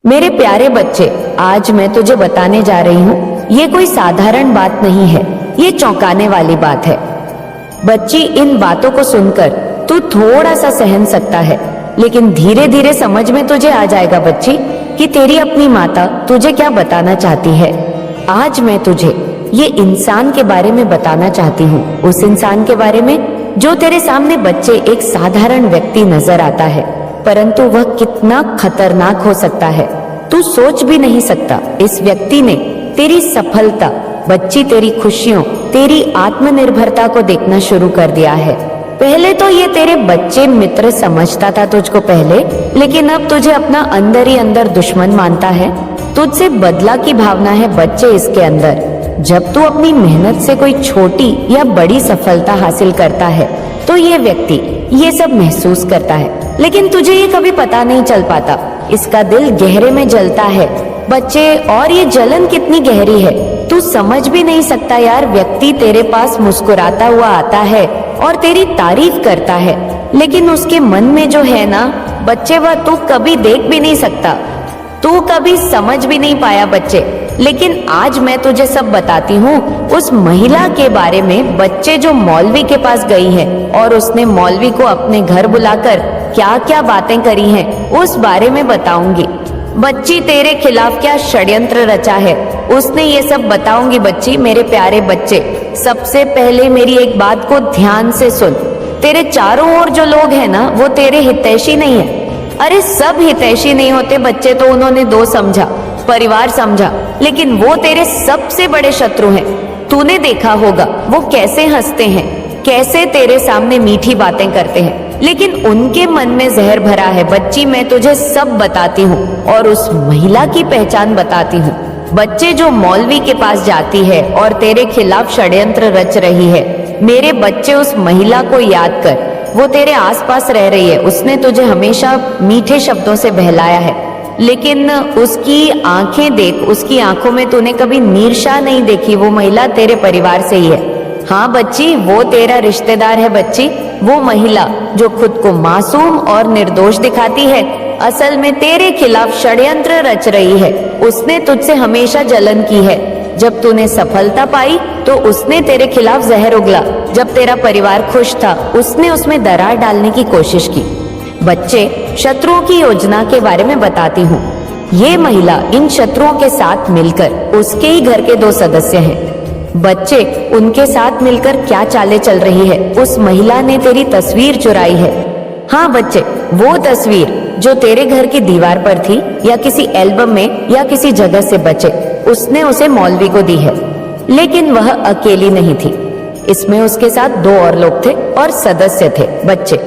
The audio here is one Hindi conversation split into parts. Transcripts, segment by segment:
मेरे प्यारे बच्चे, आज मैं तुझे बताने जा रही हूँ, ये कोई साधारण बात नहीं है, ये चौंकाने वाली बात है। बच्ची, इन बातों को सुनकर तू थोड़ा सा सहन सकता है, लेकिन धीरे धीरे समझ में तुझे आ जाएगा बच्ची कि तेरी अपनी माता तुझे क्या बताना चाहती है। आज मैं तुझे ये इंसान के बारे में बताना चाहती हूँ, उस इंसान के बारे में जो तेरे सामने बच्चे एक साधारण व्यक्ति नजर आता है, परंतु वह कितना खतरनाक हो सकता है तू सोच भी नहीं सकता। इस व्यक्ति ने तेरी सफलता, बच्ची, तेरी खुशियों, तेरी आत्मनिर्भरता को देखना शुरू कर दिया है। पहले तो ये तेरे बच्चे मित्र समझता था तुझको पहले, लेकिन अब तुझे अपना अंदर ही अंदर दुश्मन मानता है। तुझसे बदला की भावना है बच्चे इसके अंदर। जब तू अपनी मेहनत से कोई छोटी या बड़ी सफलता हासिल करता है तो ये व्यक्ति ये सब महसूस करता है, लेकिन तुझे ये कभी पता नहीं चल पाता। इसका दिल गहरे में जलता है बच्चे, और ये जलन कितनी गहरी है तू समझ भी नहीं सकता यार। व्यक्ति तेरे पास मुस्कुराता हुआ आता है और तेरी तारीफ करता है, लेकिन उसके मन में जो है ना बच्चे, वह तू कभी देख भी नहीं सकता, तू कभी समझ भी नहीं पाया बच्चे। लेकिन आज मैं तुझे सब बताती हूँ उस महिला के बारे में, बच्चे, जो मौलवी के पास गई है और उसने मौलवी को अपने घर बुलाकर क्या क्या बातें करी हैं, उस बारे में बताऊंगी। बच्ची, तेरे खिलाफ क्या षड्यंत्र रचा है उसने, ये सब बताऊंगी बच्ची। मेरे प्यारे बच्चे, सबसे पहले मेरी एक बात को ध्यान से सुन। तेरे चारों ओर जो लोग हैं ना, वो तेरे हितैषी नहीं है। अरे सब हितैषी नहीं होते बच्चे, तो उन्होंने दो समझा, परिवार समझा, लेकिन वो तेरे सबसे बड़े शत्रु हैं। तूने देखा होगा वो कैसे हंसते हैं, कैसे तेरे सामने मीठी बातें करते हैं, लेकिन उनके मन में जहर भरा है बच्ची। मैं तुझे सब बताती हूँ और उस महिला की पहचान बताती हूँ बच्चे, जो मौलवी के पास जाती है और तेरे खिलाफ षड्यंत्र रच रही है। मेरे बच्चे, उस महिला को याद कर, वो तेरे आसपास रह रही है। उसने तुझे हमेशा मीठे शब्दों से बहलाया है, लेकिन उसकी आंखें देख, उसकी आंखों में तूने कभी ईर्ष्या नहीं देखी। वो महिला तेरे परिवार से ही है। हाँ बच्ची, वो तेरा रिश्तेदार है बच्ची। वो महिला जो खुद को मासूम और निर्दोष दिखाती है, असल में तेरे खिलाफ षड्यंत्र रच रही है। उसने तुझसे हमेशा जलन की है। जब तूने सफलता पाई तो उसने तेरे खिलाफ जहर उगला। जब तेरा परिवार खुश था, उसने उसमें दरार डालने की कोशिश की। बच्चे, शत्रुओं की योजना के बारे में बताती हूँ। ये महिला इन शत्रुओं के साथ मिलकर, उसके ही घर के दो सदस्य हैं बच्चे, उनके साथ मिलकर क्या चालें चल रही है। उस महिला ने तेरी तस्वीर चुराई है। हाँ बच्चे, वो तस्वीर जो तेरे घर की दीवार पर थी या किसी एल्बम में या किसी जगह से बचे, उसने उसे मौलवी को दी है। लेकिन वह अकेली नहीं थी, इसमें उसके साथ दो और लोग थे और सदस्य थे बच्चे।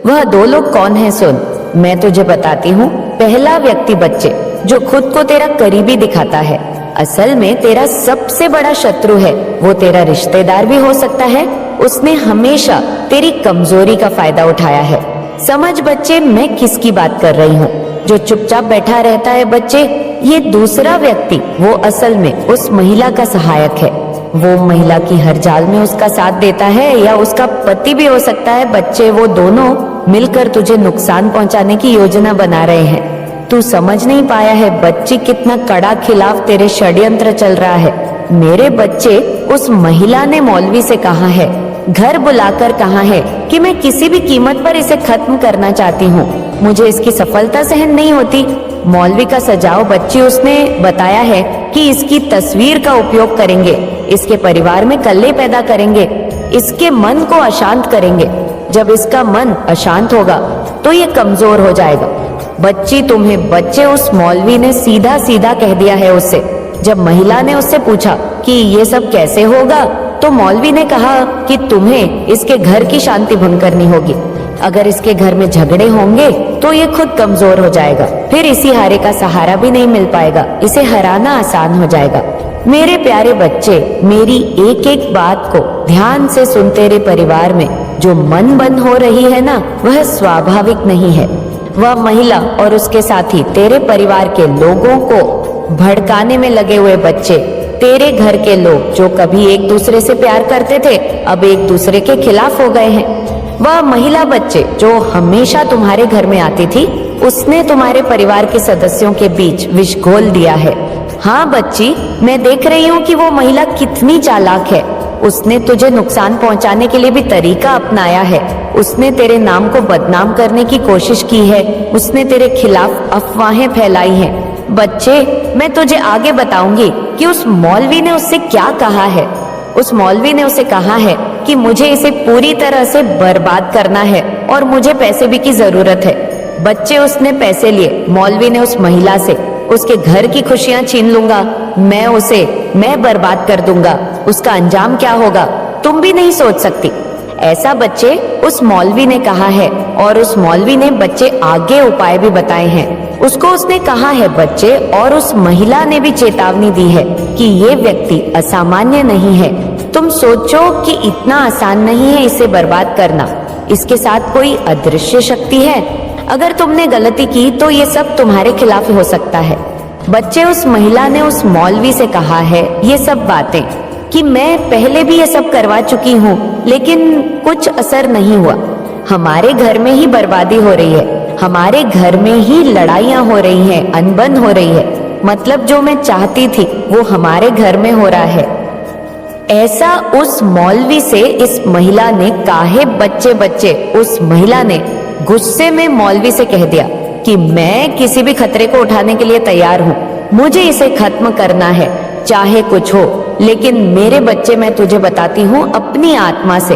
वह दो लोग कौन है सुन, मैं तुझे बताती हूँ। पहला व्यक्ति बच्चे, जो खुद को तेरा करीबी दिखाता है, असल में तेरा सबसे बड़ा शत्रु है। वो तेरा रिश्तेदार भी हो सकता है। उसने हमेशा तेरी कमजोरी का फायदा उठाया है। समझ बच्चे, मैं किसकी बात कर रही हूँ। जो चुपचाप बैठा रहता है बच्चे, ये दूसरा व्यक्ति, वो असल में उस महिला का सहायक है। वो महिला की हर जाल में उसका साथ देता है, या उसका पति भी हो सकता है बच्चे। वो दोनों मिलकर तुझे नुकसान पहुंचाने की योजना बना रहे हैं। तू समझ नहीं पाया है बच्ची, कितना कड़ा खिलाफ तेरे षड्यंत्र चल रहा है। मेरे बच्चे, उस महिला ने मौलवी से कहा है, घर बुलाकर कहा है कि मैं किसी भी कीमत पर इसे खत्म करना चाहती हूँ, मुझे इसकी सफलता सहन नहीं होती। मौलवी का सजाव बच्ची, उसने बताया है कि इसकी तस्वीर का उपयोग करेंगे, इसके परिवार में कल्ले पैदा करेंगे, इसके मन को अशांत करेंगे। जब इसका मन अशांत होगा तो ये कमजोर हो जाएगा। बच्ची, तुम्हें बच्चे, उस मौलवी ने सीधा सीधा कह दिया है उससे। जब महिला ने उससे पूछा कि ये सब कैसे होगा, तो मौलवी ने कहा कि तुम्हें इसके घर की शांति भंग करनी होगी। अगर इसके घर में झगड़े होंगे तो ये खुद कमजोर हो जाएगा, फिर इसी हारे का सहारा भी नहीं मिल पाएगा, इसे हराना आसान हो जाएगा। मेरे प्यारे बच्चे, मेरी एक एक बात को ध्यान से सुन। तेरे परिवार में जो मन बंद हो रही है ना, वह स्वाभाविक नहीं है। वह महिला और उसके साथी तेरे परिवार के लोगों को भड़काने में लगे हुए बच्चे। तेरे घर के लोग जो कभी एक दूसरे से प्यार करते थे, अब एक दूसरे के खिलाफ हो गए हैं। वह महिला बच्चे, जो हमेशा तुम्हारे घर में आती थी, उसने तुम्हारे परिवार के सदस्यों के बीच विष घोल दिया है। हाँ बच्ची, मैं देख रही हूँ कि वो महिला कितनी चालाक है। उसने तुझे नुकसान पहुंचाने के लिए भी तरीका अपनाया है। उसने तेरे नाम को बदनाम करने की कोशिश की है। उसने तेरे खिलाफ अफवाहें फैलाई हैं। बच्चे, मैं तुझे आगे बताऊंगी कि उस मौलवी ने उससे क्या कहा है। उस मौलवी ने उसे कहा है कि मुझे इसे पूरी तरह से बर्बाद करना है और मुझे पैसे भी की जरूरत है। बच्चे, उसने पैसे लिए। मौलवी ने उस महिला से उसके घर की खुशियां छीन लूंगा, मैं बर्बाद कर दूंगा। उसका अंजाम क्या होगा तुम भी नहीं सोच सकती। ऐसा बच्चे उस मौलवी ने कहा है और उस मौलवी ने बच्चे आगे उपाय भी बताए हैं। उसने कहा है बच्चे, और उस महिला ने भी चेतावनी दी है कि ये व्यक्ति असामान्य नहीं है। तुम सोचो कि इतना आसान नहीं है इसे बर्बाद करना। इसके साथ कोई अदृश्य शक्ति है। अगर तुमने गलती की तो ये सब तुम्हारे खिलाफ हो सकता है। बच्चे, उस महिला ने उस मौलवी से कहा है ये सब बातें कि मैं पहले भी ये सब करवा चुकी हूँ, लेकिन कुछ असर नहीं हुआ। हमारे घर में ही बर्बादी हो रही है, हमारे घर में ही लड़ाइयाँ हो रही हैं, अनबन हो रही है। मतलब जो मैं चाहती थी वो हमारे घर में हो रहा है। ऐसा उस मौलवी से इस महिला ने काहे बच्चे उस महिला ने गुस्से में मौलवी से कह दिया कि मैं किसी भी खतरे को उठाने के लिए तैयार हूँ। मुझे इसे खत्म करना है, चाहे कुछ हो। लेकिन मेरे बच्चे, मैं तुझे बताती हूँ अपनी आत्मा से।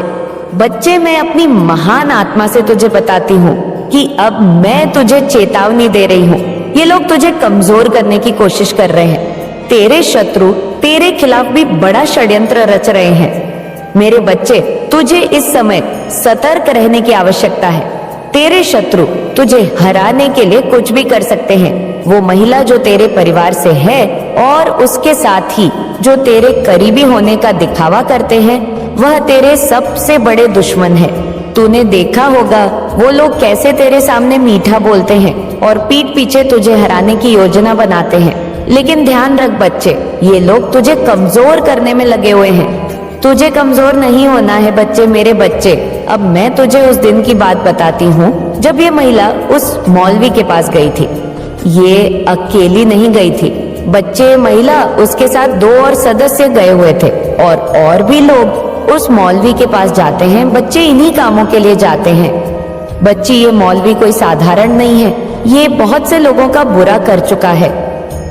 बच्चे, मैं अपनी महान आत्मा से तुझे बताती हूँ कि अब मैं तुझे चेतावनी दे रही हूँ। ये लोग तुझे कमजोर करने की कोशिश कर रहे हैं। तेरे शत्रु तेरे खिलाफ भी बड़ा षड्यंत्र रच रहे हैं। मेरे बच्चे, तुझे इस समय सतर्क रहने की आवश्यकता है। तेरे शत्रु तुझे हराने के लिए कुछ भी कर सकते हैं। वो महिला जो तेरे परिवार से है और उसके साथ ही जो तेरे करीबी होने का दिखावा करते हैं, वह तेरे सबसे बड़े दुश्मन है। तूने देखा होगा वो लोग कैसे तेरे सामने मीठा बोलते हैं और पीठ पीछे तुझे हराने की योजना बनाते हैं। लेकिन ध्यान रख बच्चे, ये लोग तुझे कमजोर करने में लगे हुए हैं। तुझे कमजोर नहीं होना है बच्चे, मेरे बच्चे। अब मैं तुझे उस दिन की बात बताती हूँ जब ये महिला उस मौलवी के पास गई थी। ये अकेली नहीं गई थी बच्चे, महिला उसके साथ 2 और सदस्य गए हुए थे और भी लोग उस मौलवी के पास जाते हैं बच्चे, इन्हीं कामों के लिए जाते हैं। बच्ची, ये मौलवी कोई साधारण नहीं है। ये बहुत से लोगों का बुरा कर चुका है।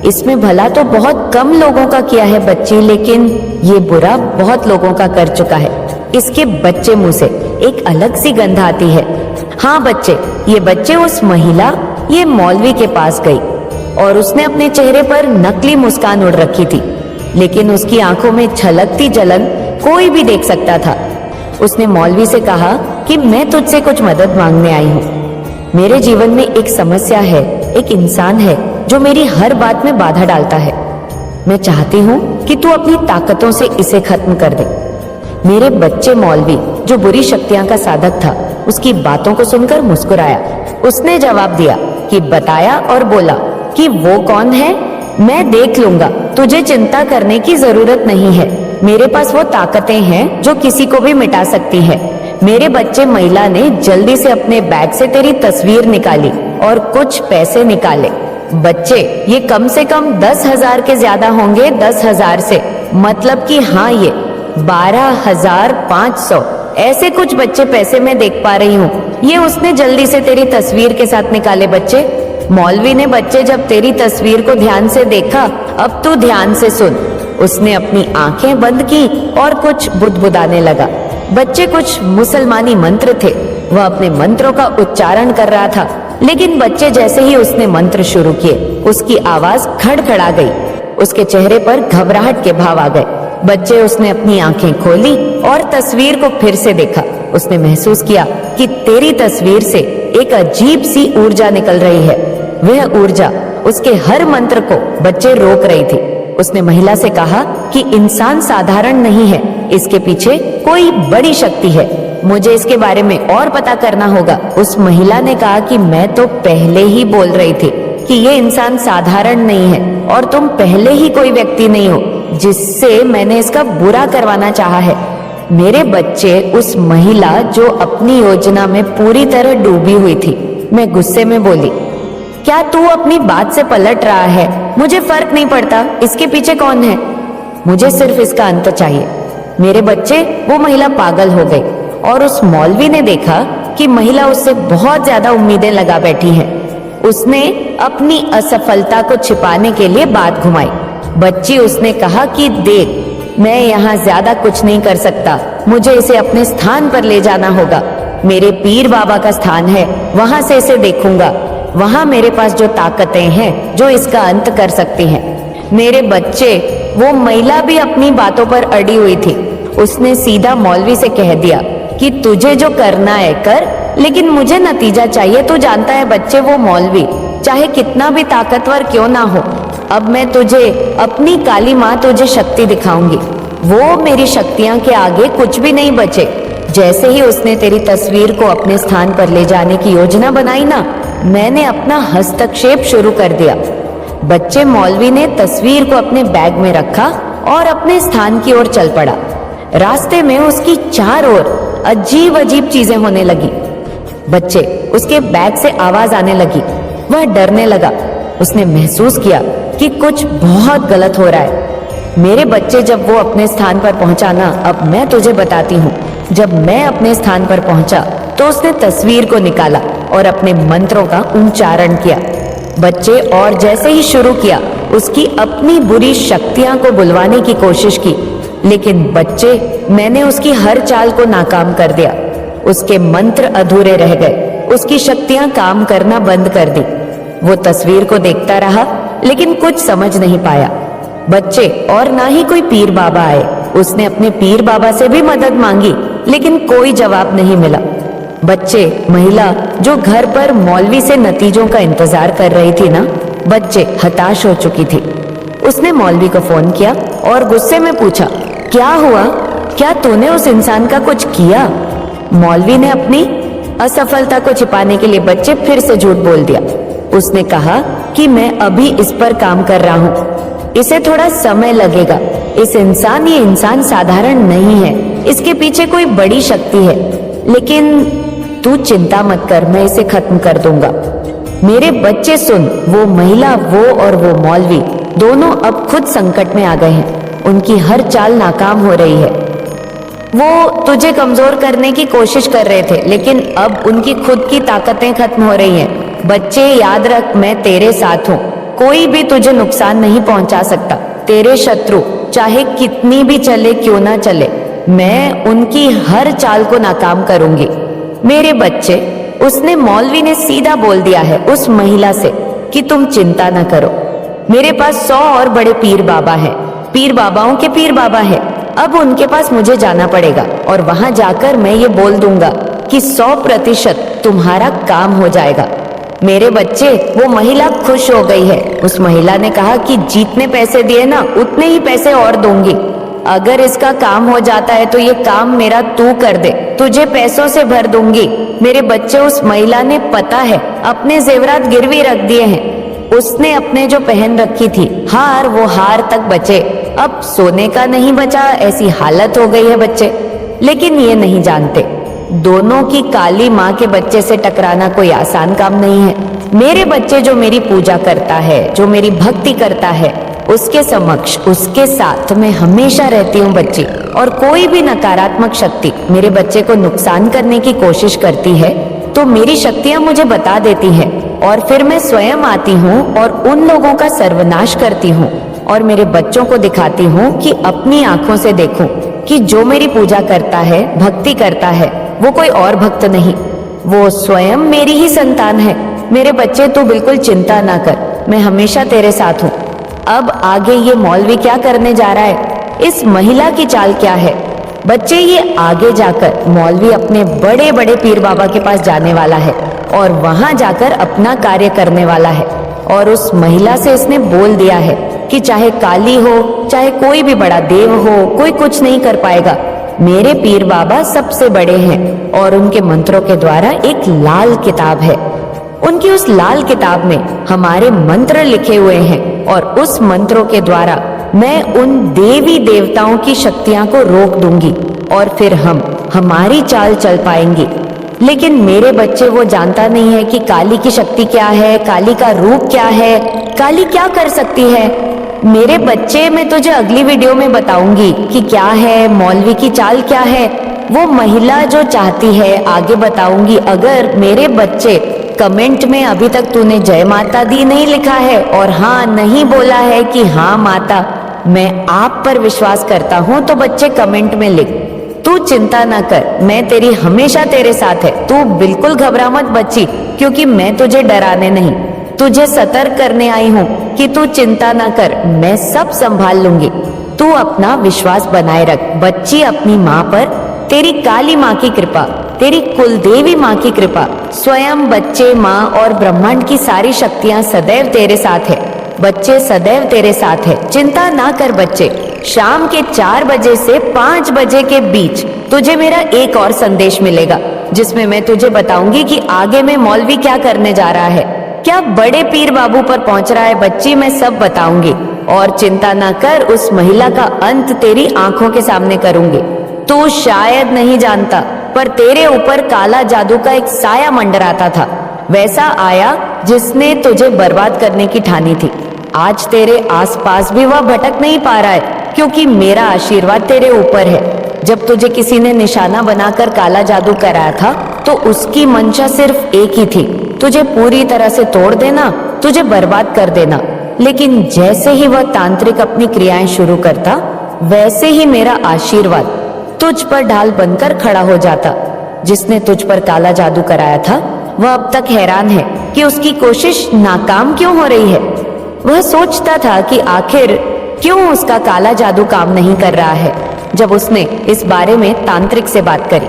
इसमें भला तो बहुत कम लोगों का किया है बच्ची, लेकिन ये बुरा बहुत लोगों का कर चुका है। इसके बच्चे मुंह से एक अलग सी गंध आती है। हाँ बच्चे, ये बच्चे उस महिला ये मौलवी के पास गई और उसने अपने चेहरे पर नकली मुस्कान उड़ रखी थी, लेकिन उसकी आंखों में छलकती जलन कोई भी देख सकता था। उसने मौलवी से कहा कि मैं तुझसे कुछ मदद मांगने आई हूँ। मेरे जीवन में एक समस्या है, एक इंसान है जो मेरी हर बात में बाधा डालता है। मैं चाहती हूँ कि तू अपनी ताकतों से इसे खत्म कर दे। मेरे बच्चे मौलवी, जो बुरी शक्तियां का साधक था, उसकी बातों को सुनकर मुस्कुराया। उसने जवाब दिया कि बताया और बोला कि वो कौन है, मैं देख लूंगा, तुझे चिंता करने की जरूरत नहीं है। मेरे पास वो ताकतें हैं जो किसी को भी मिटा सकती है। मेरे बच्चे, महिला ने जल्दी से अपने बैग से तेरी तस्वीर निकाली और कुछ पैसे निकाले। बच्चे, ये कम से कम 10,000 के ज्यादा होंगे, 10,000 से, मतलब कि हाँ, ये 12,500 ऐसे कुछ बच्चे पैसे मैं देख पा रही हूँ। ये उसने जल्दी से तेरी तस्वीर के साथ निकाले बच्चे। मौलवी ने बच्चे जब तेरी तस्वीर को ध्यान से देखा, अब तू ध्यान से सुन। उसने अपनी आंखें बंद की और कुछ बुदबुदाने लगा। बच्चे, कुछ मुसलमानी मंत्र थे। वह अपने मंत्रों का उच्चारण कर रहा था, लेकिन बच्चे जैसे ही उसने मंत्र शुरू किए, उसकी आवाज खड़खड़ा गई। उसके चेहरे पर घबराहट के भाव आ गए। बच्चे, उसने अपनी आंखें खोली और तस्वीर को फिर से देखा। उसने महसूस किया कि तेरी तस्वीर से एक अजीब सी ऊर्जा निकल रही है। वह ऊर्जा उसके हर मंत्र को बच्चे रोक रही थी। उसने महिला से कहा कि इंसान साधारण नहीं है, इसके पीछे कोई बड़ी शक्ति है, मुझे इसके बारे में और पता करना होगा। उस महिला ने कहा कि मैं तो पहले ही बोल रही थी कि ये इंसान साधारण नहीं है और तुम पहले ही कोई व्यक्ति नहीं हो जिससे मैंने इसका बुरा करवाना चाहा है। मेरे बच्चे, उस महिला जो अपनी योजना में पूरी तरह डूबी हुई थी, मैं गुस्से में बोली, क्या तू अपनी बात से पलट रहा है? मुझे फर्क नहीं पड़ता इसके पीछे कौन है, मुझे सिर्फ इसका अंत चाहिए। मेरे बच्चे, वो महिला पागल हो गई और उस मौलवी ने देखा कि महिला उससे बहुत ज्यादा उम्मीदें लगा बैठी है। उसने अपनी असफलता को छिपाने के लिए बात घुमाई। बच्ची, उसने कहा कि देख, मैं यहाँ ज्यादा कुछ नहीं कर सकता, मुझे इसे अपने स्थान पर ले जाना होगा। मेरे पीर बाबा का स्थान है, वहां से इसे देखूंगा। वहां मेरे पास जो ताकतें हैं जो इसका अंत कर सकती हैं। मेरे बच्चे, वो महिला भी अपनी बातों पर अड़ी हुई थी। उसने सीधा मौलवी से कह दिया कि तुझे जो करना है कर, लेकिन मुझे नतीजा चाहिए। तू जानता है बच्चे, वो मौलवी चाहे कितना भी ताकतवर क्यों ना हो, अब मैं तुझे, अपनी काली माँ तुझे शक्ति दिखाऊंगी। वो मेरी शक्तियां के आगे कुछ भी नहीं बचे। जैसे ही उसने तेरी तस्वीर को अपने स्थान पर ले जाने की योजना बनाई ना, मैंने अपना हस्तक्षेप शुरू कर दिया। बच्चे, मौलवी ने तस्वीर को अपने बैग में रखा और अपने स्थान की ओर चल पड़ा। रास्ते में उसकी चारों ओर अजीब अजीब चीजें होने लगी। बच्चे, उसके बैग से आवाज आने लगी। वह डरने लगा। उसने महसूस किया कि कुछ बहुत गलत हो रहा है। मेरे बच्चे, जब वो अपने स्थान पर पहुंचा ना, अब मैं तुझे बताती हूँ। जब मैं अपने स्थान पर पहुंचा तो उसने तस्वीर को निकाला और अपने मंत्रों का उच्चारण किया। बच्चे, और जैसे ही शुरू किया, उसकी अपनी बुरी शक्तियां को बुलवाने की कोशिश की, लेकिन बच्चे, मैंने उसकी हर चाल को नाकाम कर दिया। उसके मंत्र अधूरे रह गए, उसकी शक्तियां काम करना बंद कर दी। वो तस्वीर को देखता रहा, लेकिन कुछ समझ नहीं पाया। बच्चे, और ना ही कोई पीर बाबा आए। उसने अपने पीर बाबा से भी मदद मांगी, लेकिन कोई जवाब नहीं मिला। बच्चे, महिला जो घर पर मौलवी से नतीजों का इंतजार कर रही थी ना, बच्चे, हताश हो चुकी थी। उसने मौलवी को फोन किया और गुस्से में पूछा, क्या हुआ? क्या तूने उस इंसान का कुछ किया? मौलवी ने अपनी असफलता को छिपाने के लिए बच्चे फिर से झूठ बोल दिया। उसने कहा कि मैं अभी इस पर काम कर रहा हूँ, इसे थोड़ा समय लगेगा। ये इंसान साधारण नहीं है, इसके पीछे कोई बड़ी शक्ति है। लेकिन तू चिंता मत कर, मैं इसे खत्म कर दूंगा। मेरे बच्चे सुन, वो महिला, वो और वो मौलवी दोनों अब खुद संकट में आ गए हैं। उनकी हर चाल नाकाम हो रही है। वो तुझे कमजोर करने की कोशिश कर रहे थे, लेकिन अब उनकी खुद की ताकतें खत्म हो रही हैं। बच्चे, याद रख, मैं तेरे साथ हूँ। कोई भी तुझे नुकसान नहीं पहुंचा सकता। तेरे शत्रु चाहे कितनी भी चले क्यों ना चले, मैं उनकी हर चाल को नाकाम करूंगी। मेरे बच्चे, उसने, मौलवी ने सीधा बोल दिया है उस महिला से कि तुम चिंता न करो, मेरे पास 100 और बड़े पीर बाबा हैं, पीर बाबाओं के पीर बाबा है। अब उनके पास मुझे जाना पड़ेगा और वहां जाकर मैं ये बोल दूंगा कि 100% तुम्हारा काम हो जाएगा। मेरे बच्चे, वो महिला खुश हो गई है। उस महिला ने कहा कि जितने पैसे दिए ना, उतने ही पैसे और दूंगी। अगर इसका काम हो जाता है तो ये काम मेरा तू कर दे, तुझे पैसों से भर दूंगी। मेरे बच्चे, उस महिला ने, पता है, अपने जेवरात गिरवी रख दिए हैं। उसने अपने जो पहन रखी थी हार, वो हार तक बचे, अब सोने का नहीं बचा, ऐसी हालत हो गई है बच्चे। लेकिन ये नहीं जानते, दोनों की काली माँ के बच्चे से टकराना कोई आसान काम नहीं है। मेरे बच्चे, जो मेरी पूजा करता है, जो मेरी भक्ति करता है, उसके समक्ष, उसके साथ मैं हमेशा रहती हूँ बच्ची। और कोई भी नकारात्मक शक्ति मेरे बच्चे को नुकसान करने की कोशिश करती है तो मेरी शक्तियाँ मुझे बता देती है, और फिर मैं स्वयं आती हूँ और उन लोगों का सर्वनाश करती हूँ और मेरे बच्चों को दिखाती हूँ कि अपनी आंखों से देखूं कि जो मेरी पूजा करता है, भक्ति करता है, वो कोई और भक्त नहीं, वो स्वयं मेरी ही संतान है। मेरे बच्चे, तू बिल्कुल चिंता ना कर, मैं हमेशा तेरे साथ हूँ। अब आगे ये मौलवी क्या करने जा रहा है, इस महिला की चाल क्या है? बच्चे, ये आगे जाकर मौलवी अपने बड़े बड़े पीर बाबा के पास जाने वाला है और वहां जाकर अपना कार्य करने वाला है। और उस महिला से इसने बोल दिया है कि चाहे काली हो, चाहे कोई भी बड़ा देव हो, कोई कुछ नहीं कर पाएगा। मेरे पीर बाबा सबसे बड़े हैं और उनके मंत्रों के द्वारा एक लाल किताब है। उनकी उस लाल किताब में हमारे मंत्र लिखे हुए हैं और उस मंत्रों के द्वारा मैं उन देवी देवताओं की शक्तियां को रोक दूंगी और फिर हम हमारी चाल चल पाएंगे। लेकिन मेरे बच्चे वो जानता नहीं है कि काली की शक्ति क्या है, काली का रूप क्या है, काली क्या कर सकती है। मेरे बच्चे, मैं तुझे अगली वीडियो में बताऊंगी कि क्या है मौलवी की चाल, क्या है वो महिला जो चाहती है, आगे बताऊंगी। अगर मेरे बच्चे कमेंट में अभी तक तूने जय माता दी नहीं लिखा है और हाँ नहीं बोला है कि हाँ माता मैं आप पर विश्वास करता हूँ, तो बच्चे कमेंट में लिख, तू चिंता ना कर, मैं तेरी हमेशा तेरे साथ है, तू बिल्कुल घबरा मत बच्ची, क्योंकि मैं तुझे डराने नहीं, तुझे सतर्क करने आई हूँ कि तू चिंता ना कर, मैं सब संभाल लूंगी। तू अपना विश्वास बनाए रख बच्ची, अपनी माँ पर, तेरी काली माँ की कृपा, तेरी कुलदेवी माँ की कृपा, स्वयं बच्चे, माँ और ब्रह्मांड की सारी शक्तियाँ सदैव तेरे साथ है बच्चे, सदैव तेरे साथ है। चिंता ना कर बच्चे। शाम के 4 बजे से 5 बजे के बीच तुझे मेरा एक और संदेश मिलेगा, जिसमें मैं तुझे बताऊंगी कि आगे में मौलवी क्या करने जा रहा है, क्या बड़े पीर बाबू पर पहुंच रहा है बच्ची, मैं सब बताऊंगी। और चिंता ना कर, उस महिला का अंत तेरी आंखों के सामने करूंगी। तू शायद नहीं जानता, पर तेरे ऊपर काला जादू का एक साया मंडराता था, वैसा आया जिसने तुझे बर्बाद करने की ठानी थी। आज तेरे आसपास भी वह भटक नहीं पा रहा है, क्योंकि मेरा आशीर्वाद तेरे ऊपर है। जब तुझे किसी ने निशाना बनाकर काला जादू कराया था, तो उसकी मंशा सिर्फ एक ही थी, तुझे पूरी तरह से तोड़ देना, तुझे बर्बाद कर देना। लेकिन जैसे ही वह तांत्रिक अपनी क्रियाएं शुरू करता, वैसे ही मेरा आशीर्वाद तुझ पर ढाल बनकर खड़ा हो जाता। जिसने तुझ पर काला जादू कराया था, वह अब तक हैरान है कि उसकी कोशिश नाकाम क्यों हो रही है। वह सोचता था कि आखिर क्यों उसका काला जादू काम नहीं कर रहा है। जब उसने इस बारे में तांत्रिक से बात करी,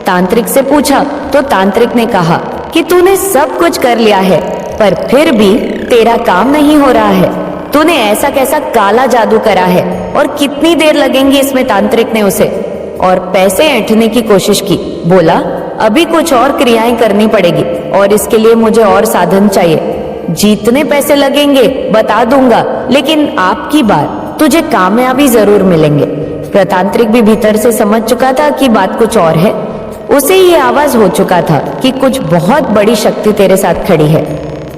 तांत्रिक से पूछा, तो तांत्रिक ने कहा कि तूने सब कुछ कर लिया है, पर फिर भी तेरा काम नहीं हो रहा है। तूने ऐसा कैसा काला जादू करा है और कितनी देर लगेंगी इसमें। तांत्रिक ने उसे और पैसे ऐंठने की कोशिश की। बोला, अभी कुछ और क्रियाएं करनी पड़ेगी और इसके लिए मुझे और साधन चाहिए। जितने पैसे लगेंगे बता दूंगा, लेकिन आपकी बार तुझे कामयाबी जरूर मिलेंगे। प्रतांत्रिक भी भीतर से समझ चुका था कि बात कुछ और है। उसे ये आवाज हो चुका था कि कुछ बहुत बड़ी शक्ति तेरे साथ खड़ी है।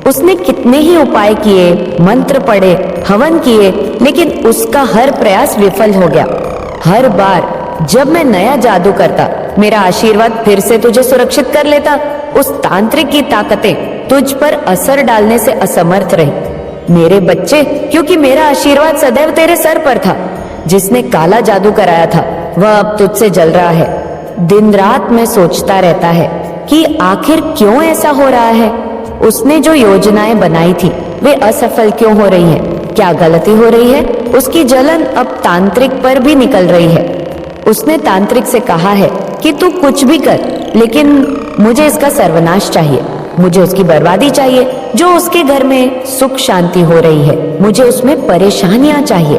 उसने कितने ही उपाय किए, मंत्र पढ़े, हवन किए, लेकिन उसका हर प्रयास विफल हो गया। हर बार जब मैं नया जादू करता, मेरा आशीर्वाद फिर से तुझे सुरक्षित कर लेता। उस तांत्रिक की ताकतें तुझ पर असर डालने से असमर्थ रही। मेरे बच्चे, क्योंकि मेरा आशीर्वाद सदैव तेरे सर पर था। जिसने काला जादू कराया था, वह अब तुझसे जल रहा है। दिन रात में सोचता रहता है कि आखिर क्यों ऐसा हो रहा है। उसने जो योजनाएं बनाई थी, वे असफल क्यों हो रही हैं? क्या गलती हो रही है? उसकी जलन अब तांत्रिक पर भी निकल रही है। उसने तांत्रिक से कहा है कि तू कुछ भी कर, लेकिन मुझे इसका सर्वनाश चाहिए, मुझे उसकी बर्बादी चाहिए। जो उसके घर में सुख शांति हो रही है, मुझे उसमें परेशानियां चाहिए।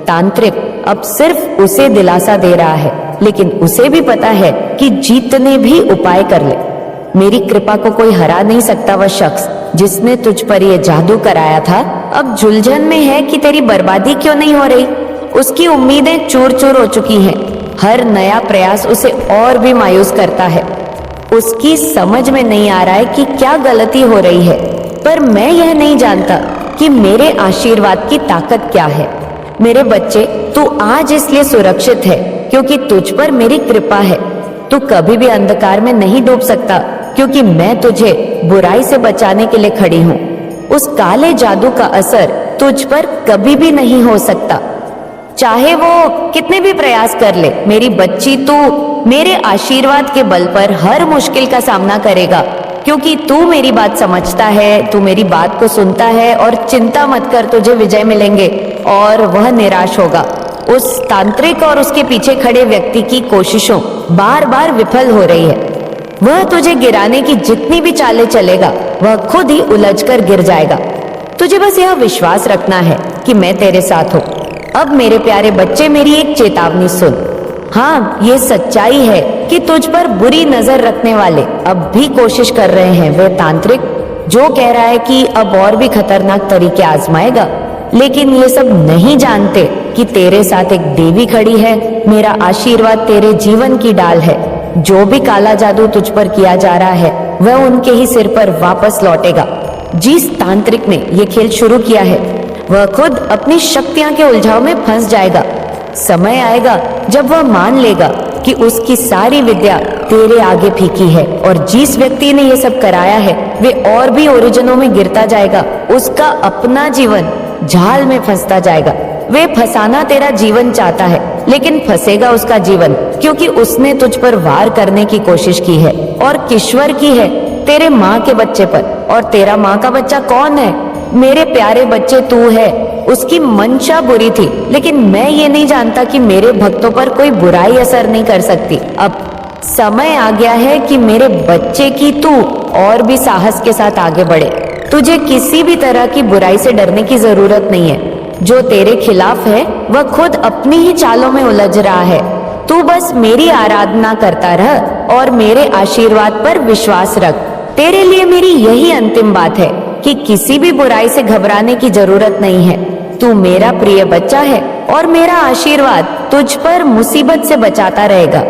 तांत्रिक अब सिर्फ उसे दिलासा दे रहा है, लेकिन उसे भी पता है कि जितने भी उपाय कर ले, मेरी कृपा को कोई हरा नहीं सकता। वह शख्स जिसने तुझ पर यह जादू कराया था, अब जुलझन में है कि तेरी बर्बादी क्यों नहीं हो रही। उसकी उम्मीदें चूर चूर हो चुकी हैं। हर नया प्रयास उसे और भी मायूस करता है। उसकी समझ में नहीं आ रहा है कि क्या गलती हो रही है। पर मैं यह नहीं जानता कि मेरे आशीर्वाद की ताकत क्या है। मेरे बच्चे, तू आज इसलिए सुरक्षित है क्योंकि तुझ पर मेरी कृपा है। तू कभी भी अंधकार में नहीं डूब सकता, क्योंकि मैं तुझे बुराई से बचाने के लिए खड़ी हूँ। उस काले जादू का असर तुझ पर कभी भी नहीं हो सकता, चाहे वो कितने भी प्रयास कर ले। मेरी बच्ची, तू मेरे आशीर्वाद के बल पर हर मुश्किल का सामना करेगा, क्योंकि तू मेरी बात समझता है, तू मेरी बात को सुनता है। और चिंता मत कर, तुझे विजय मिलेंगे और वह निराश होगा। उस तांत्रिक और उसके पीछे खड़े व्यक्ति की कोशिशों बार बार विफल हो रही है। वह तुझे गिराने की जितनी भी चालें चलेगा, वह खुद ही उलझकर गिर जाएगा। तुझे बस यह विश्वास रखना है कि मैं तेरे साथ हूँ। अब मेरे प्यारे बच्चे, मेरी एक चेतावनी सुन। हाँ, ये सच्चाई है कि तुझ पर बुरी नजर रखने वाले अब भी कोशिश कर रहे हैं। वे तांत्रिक जो कह रहा है कि अब और भी खतरनाक तरीके आजमाएगा, लेकिन ये सब नहीं जानते कि तेरे साथ एक देवी खड़ी है। मेरा आशीर्वाद तेरे जीवन की डाल है। जो भी काला जादू तुझ पर किया जा रहा है वह उनके ही सिर पर वापस लौटेगा। जिस तांत्रिक ने ये खेल शुरू किया है वह खुद अपनी शक्तियां के उलझाव में फंस जाएगा। समय आएगा जब वह मान लेगा कि उसकी सारी विद्या तेरे आगे फीकी है और जिस व्यक्ति ने ये सब कराया है वे और भी ओरिजिनों में गिरता जाएगा। उसका अपना जीवन जाल में फंसता जाएगा। वे फंसाना तेरा जीवन चाहता है लेकिन फंसेगा उसका जीवन, क्योंकि उसने तुझ पर वार करने की कोशिश की है और किश्वर की है तेरे माँ के बच्चे पर। और तेरा माँ का बच्चा कौन है? मेरे प्यारे बच्चे तू है। उसकी मंशा बुरी थी लेकिन मैं ये नहीं जानता कि मेरे भक्तों पर कोई बुराई असर नहीं कर सकती। अब समय आ गया है कि मेरे बच्चे की तू और भी साहस के साथ आगे बढ़े। तुझे किसी भी तरह की बुराई से डरने की जरूरत नहीं है। जो तेरे खिलाफ है वह खुद अपनी ही चालों में उलझ रहा है। तू बस मेरी आराधना करता रह और मेरे आशीर्वाद पर विश्वास रख। तेरे लिए मेरी यही अंतिम बात है कि किसी भी बुराई से घबराने की जरूरत नहीं है। तू मेरा प्रिय बच्चा है और मेरा आशीर्वाद तुझ पर मुसीबत से बचाता रहेगा।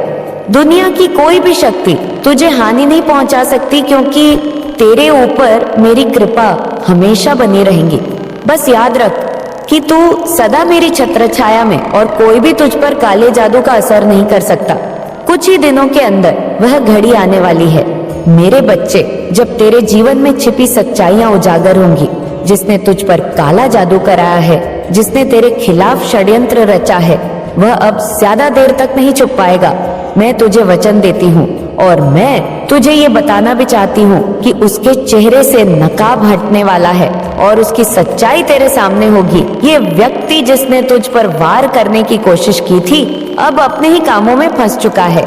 दुनिया की कोई भी शक्ति तुझे हानि नहीं पहुंचा सकती, क्योंकि तेरे ऊपर मेरी कृपा हमेशा बनी रहेगी। बस याद रख कि तू सदा मेरी छत्र छाया में और कोई भी तुझ पर काले जादू का असर नहीं कर सकता। कुछ ही दिनों के अंदर वह घड़ी आने वाली है मेरे बच्चे, जब तेरे जीवन में छिपी सच्चाइयां उजागर होंगी। जिसने तुझ पर काला जादू कराया है, जिसने तेरे खिलाफ षड्यंत्र रचा है, वह अब ज्यादा देर तक नहीं छुप पाएगा। मैं तुझे वचन देती हूँ और मैं तुझे ये बताना भी चाहती हूँ कि उसके चेहरे से नकाब हटने वाला है और उसकी सच्चाई तेरे सामने होगी। ये व्यक्ति जिसने तुझ पर वार करने की कोशिश की थी अब अपने ही कामों में फंस चुका है।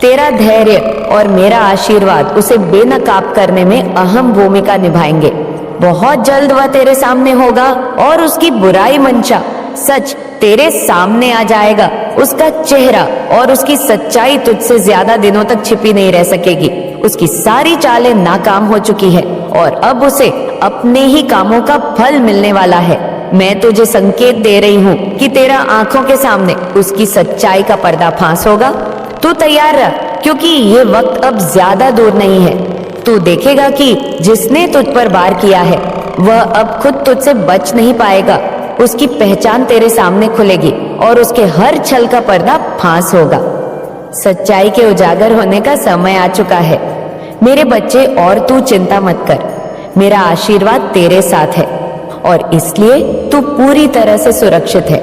तेरा धैर्य और मेरा आशीर्वाद उसे बेनकाब करने में अहम भूमिका निभाएंगे। बहुत जल्द वह तेरे सामने होगा और उसकी बुराई मंशा सच तेरे सामने आ जाएगा। उसका चेहरा और उसकी सच्चाई तुझसे ज्यादा दिनों तक छिपी नहीं रह सकेगी। उसकी सारी चालें नाकाम हो चुकी है और अब उसे अपने ही कामों का फल मिलने वाला है। मैं तुझे संकेत दे रही हूँ कि तेरा आंखों के सामने उसकी सच्चाई का पर्दाफाश होगा। तू तैयार रह, क्योंकि ये वक्त अब ज्यादा दूर नहीं है। तू देखेगा कि जिसने तुझ पर वार किया है वह अब खुद तुझसे बच नहीं पाएगा। उसकी पहचान तेरे सामने खुलेगी और उसके हर छल का पर्दा फांस होगा। सच्चाई के उजागर होने का समय आ चुका है मेरे बच्चे, और तू चिंता मत कर। मेरा आशीर्वाद तेरे साथ है और इसलिए तू पूरी तरह से सुरक्षित है।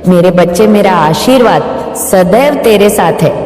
मेरे बच्चे, मेरा आशीर्वाद सदैव तेरे साथ है